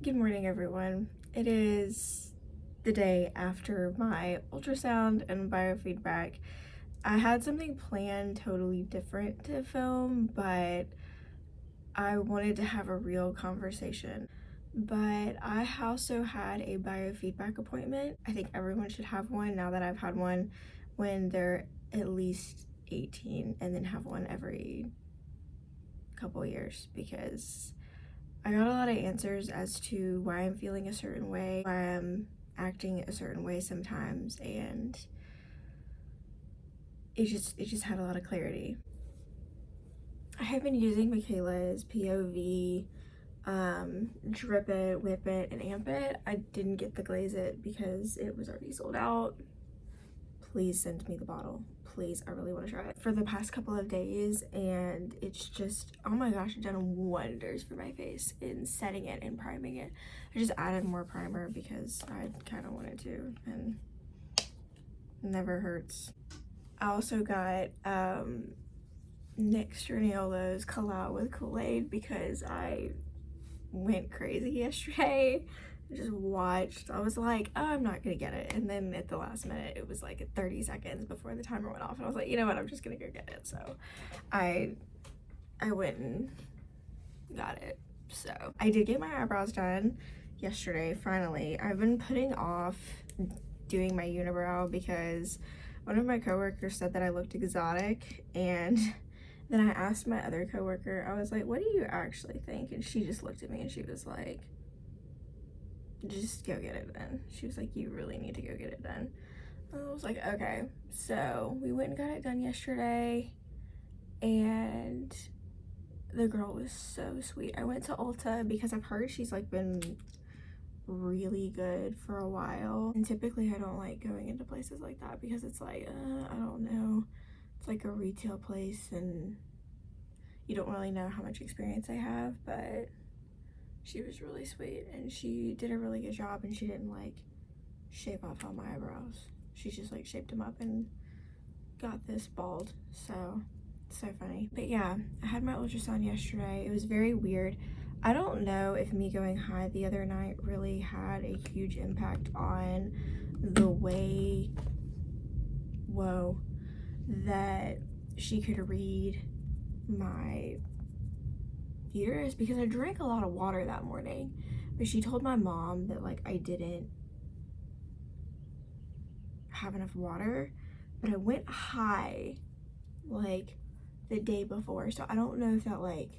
Good morning, everyone. It is the day after my ultrasound and biofeedback. I had something planned totally different to film, but I wanted to have a real conversation. But I also had a biofeedback appointment. I think everyone should have one now that I've had one when they're at least 18, and then have one every couple years, because I got a lot of answers as to why I'm feeling a certain way, why I'm acting a certain way sometimes, and it just had a lot of clarity. I have been using Michaela's POV, Drip It, Whip It, and Amp It. I didn't get the Glaze It because it was already sold out. Please send me the bottle. Please, I really want to try it. For the past couple of days, and it's just, oh my gosh, done wonders for my face in setting it and priming it. I just added more primer because I kind of wanted to, and never hurts. I also got Nick Straniolo's Collab with Kool-Aid because I went crazy yesterday. I just watched. I was like, oh, I'm not gonna get it, and then at the last minute it was like 30 seconds before the timer went off, and I was like, you know what, I'm just gonna go get it. So I went and got it. So I did get my eyebrows done yesterday, finally. I've been putting off doing my unibrow because one of my coworkers said that I looked exotic, and then I asked my other coworker, I was like, what do you actually think? And she just looked at me and she was like, just go get it done. She was like, you really need to go get it done. I was like, okay. So we went and got it done yesterday, and the girl was so sweet. I went to Ulta because I've heard she's like been really good for a while, and typically I don't like going into places like that because it's like, I don't know, it's like a retail place and you don't really know how much experience I have. But she was really sweet and she did a really good job, and she didn't like shape off all my eyebrows. She just like shaped them up and got this bald. So funny. But yeah, I had my ultrasound yesterday. It was very weird. I don't know if me going high the other night really had a huge impact on the way, that she could read my uterus, because I drank a lot of water that morning, but she told my mom that like I didn't have enough water, but I went high like the day before, so I don't know if that like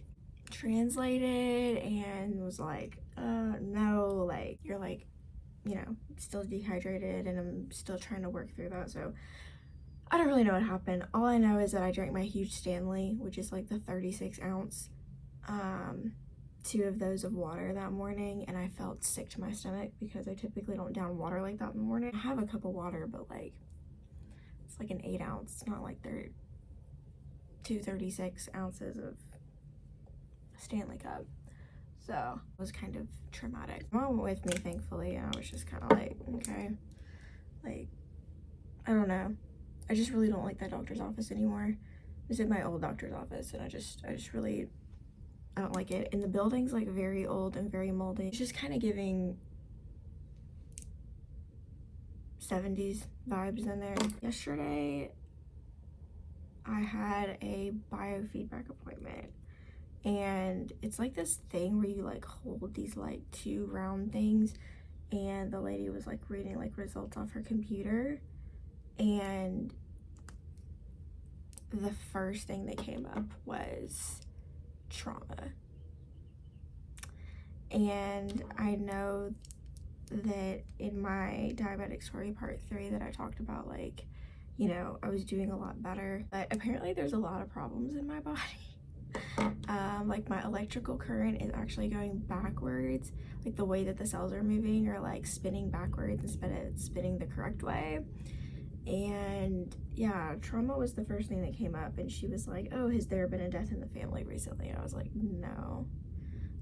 translated and was like, no, like you're like, still dehydrated, and I'm still trying to work through that. So I don't really know what happened. All I know is that I drank my huge Stanley, which is like the 36 ounce, 2 of those of water that morning, and I felt sick to my stomach because I typically don't down water like that in the morning. I have a cup of water, but like it's like an 8 ounce. It's not like they're 36 ounces of Stanley cup. So it was kind of traumatic. My mom went with me, thankfully, and I was just kind of like, okay, like, I don't know. I just really don't like that doctor's office anymore. This is my old doctor's office, and I just really, I don't like it. And the building's like very old and very moldy. It's just kind of giving 70s vibes in there. Yesterday, I had a biofeedback appointment, and it's like this thing where you like hold these like 2 round things, and the lady was like reading like results off her computer, and the first thing that came up was trauma. And I know that in my diabetic story part 3 that I talked about, like, I was doing a lot better, but apparently there's a lot of problems in my body. Like my electrical current is actually going backwards, like the way that the cells are moving are like spinning backwards instead of spinning the correct way. And yeah, trauma was the first thing that came up, and she was like, oh, has there been a death in the family recently? And I was like, no.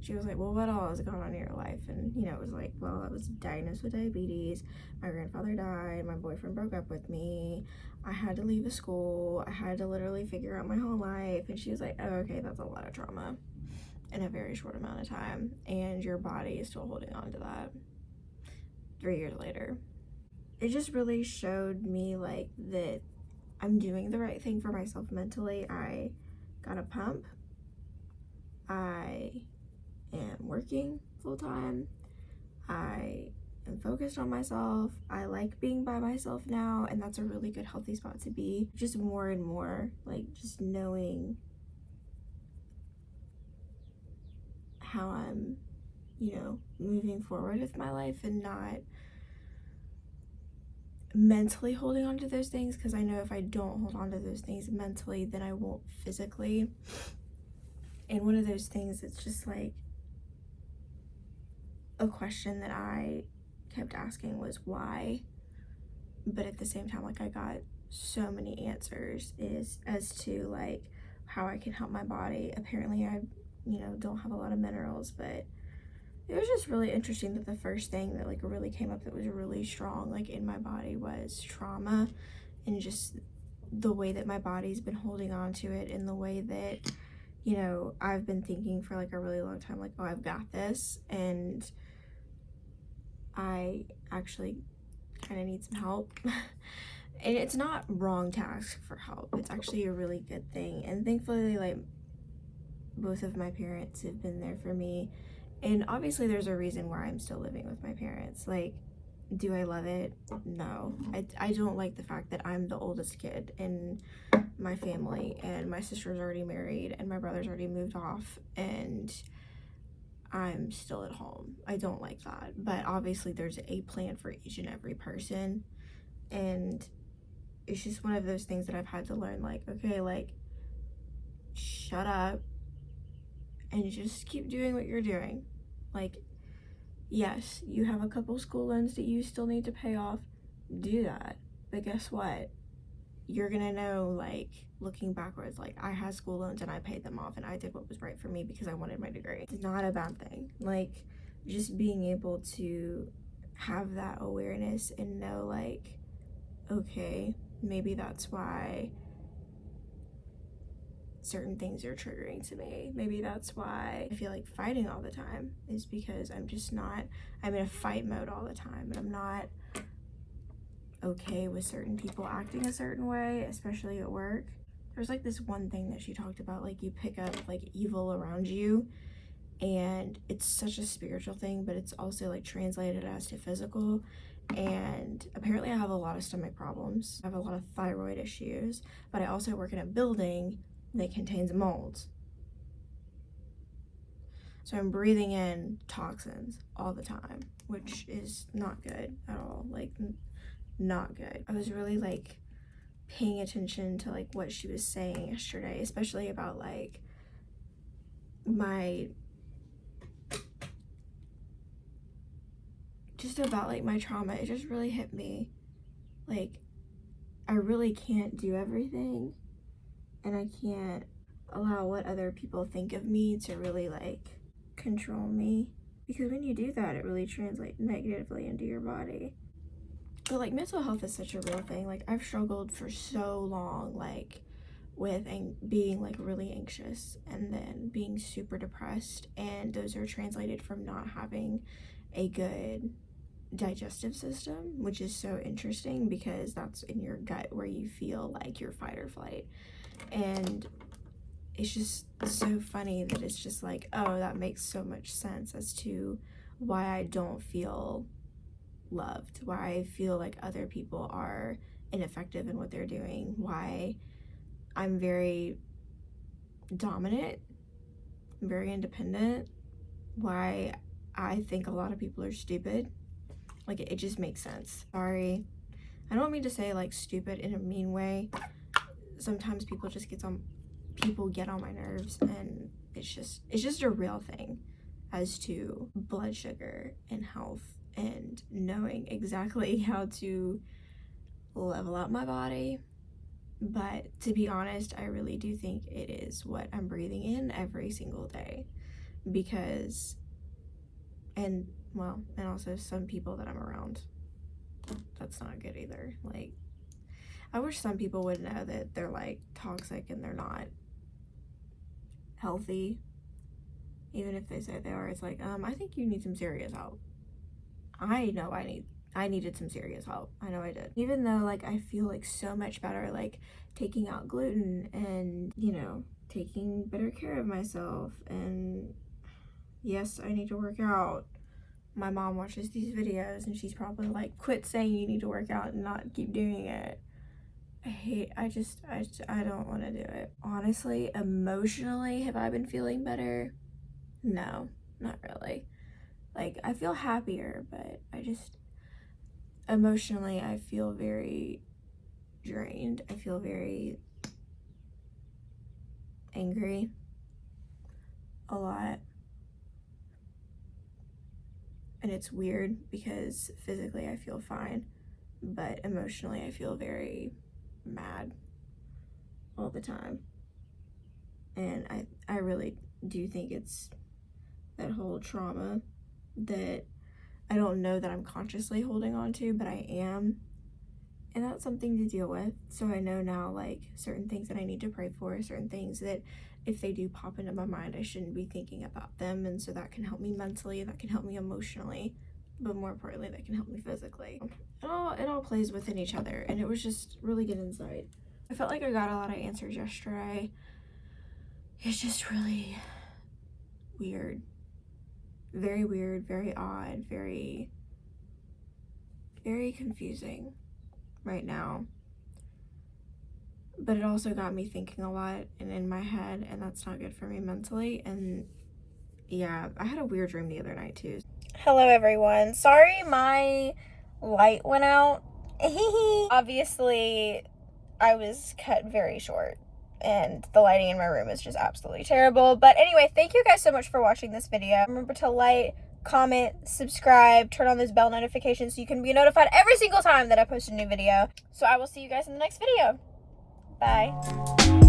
She was like, well, what all has gone on in your life? And it was like, well, I was diagnosed with diabetes, my grandfather died, my boyfriend broke up with me, I had to leave a school, I had to literally figure out my whole life. And she was like, oh, okay, that's a lot of trauma. in a very short amount of time, and your body is still holding on to that 3 years later. It just really showed me like that I'm doing the right thing for myself mentally. I got a pump. I am working full time. I am focused on myself. I like being by myself now, and that's a really good healthy spot to be. Just more and more like just knowing how I'm, moving forward with my life and not mentally holding on to those things, because I know if I don't hold on to those things mentally, then I won't physically. And one of those things, it's just like a question that I kept asking was why, but at the same time, like I got so many answers is as to like how I can help my body. Apparently I don't have a lot of minerals, but it was just really interesting that the first thing that like really came up that was really strong like in my body was trauma, and just the way that my body's been holding on to it, and the way that I've been thinking for like a really long time like, oh, I've got this, and I actually kind of need some help. And it's not wrong to ask for help. It's actually a really good thing, and thankfully like both of my parents have been there for me. And obviously there's a reason why I'm still living with my parents. Like, do I love it? No. I don't like the fact that I'm the oldest kid in my family, and my sister's already married, and my brother's already moved off, and I'm still at home. I don't like that. But obviously there's a plan for each and every person, and it's just one of those things that I've had to learn, like, okay, like, shut up and just keep doing what you're doing. Like, yes, you have a couple school loans that you still need to pay off. Do that. But guess what? You're gonna know, like, looking backwards, like, I had school loans and I paid them off, and I did what was right for me because I wanted my degree. It's not a bad thing. Like, just being able to have that awareness and know, like, okay, maybe that's why certain things are triggering to me. Maybe that's why I feel like fighting all the time, is because I'm in a fight mode all the time, and I'm not okay with certain people acting a certain way, especially at work. There's like this one thing that she talked about, like you pick up like evil around you, and it's such a spiritual thing, but it's also like translated as to physical. And apparently I have a lot of stomach problems. I have a lot of thyroid issues, but I also work in a building that contains molds. So I'm breathing in toxins all the time, which is not good at all. Like, not good. I was really like paying attention to like what she was saying yesterday, especially about like my trauma. It just really hit me. Like, I really can't do everything, and I can't allow what other people think of me to really like control me, because when you do that, it really translates negatively into your body. But like mental health is such a real thing. Like, I've struggled for so long, like with being like really anxious, and then being super depressed, and those are translated from not having a good digestive system, which is so interesting because that's in your gut where you feel like your fight or flight. And it's just so funny that it's just like, oh, that makes so much sense as to why I don't feel loved, why I feel like other people are ineffective in what they're doing, why I'm very dominant, very independent, why I think a lot of people are stupid. Like, it just makes sense. Sorry, I don't mean to say like stupid in a mean way. Sometimes people get on my nerves, and it's just a real thing as to blood sugar and health, and knowing exactly how to level out my body. But to be honest, I really do think it is what I'm breathing in every single day, because and also some people that I'm around, that's not good either. Like, I wish some people would know that they're like toxic and they're not healthy. even if they say they are, it's like, I think you need some serious help. I know I needed some serious help. I know I did. Even though, like, I feel, like, so much better, like, taking out gluten and, you know, taking better care of myself. And yes, I need to work out. My mom watches these videos and she's probably like, quit saying you need to work out and not keep doing it. I don't want to do it. Honestly, emotionally, have I been feeling better? No, not really. Like, I feel happier, but emotionally, I feel very drained. I feel very angry a lot. And it's weird because physically I feel fine, but emotionally I feel very mad all the time. And I really do think it's that whole trauma that I don't know that I'm consciously holding on to, but I am. And that's something to deal with. So I know now, like, certain things that I need to pray for, certain things that if they do pop into my mind, I shouldn't be thinking about them. And so that can help me mentally, that can help me emotionally, but more importantly, that can help me physically. It all plays within each other, and it was just really good insight. I felt like I got a lot of answers yesterday. It's just really weird. Very weird, very odd, very, very confusing right now. But it also got me thinking a lot and in my head, and that's not good for me mentally. And yeah, I had a weird dream the other night too. Hello everyone. Sorry my light went out. Obviously, I was cut very short and the lighting in my room is just absolutely terrible. But anyway, thank you guys so much for watching this video. Remember to like, comment, subscribe, turn on those bell notifications so you can be notified every single time that I post a new video. So I will see you guys in the next video. Bye.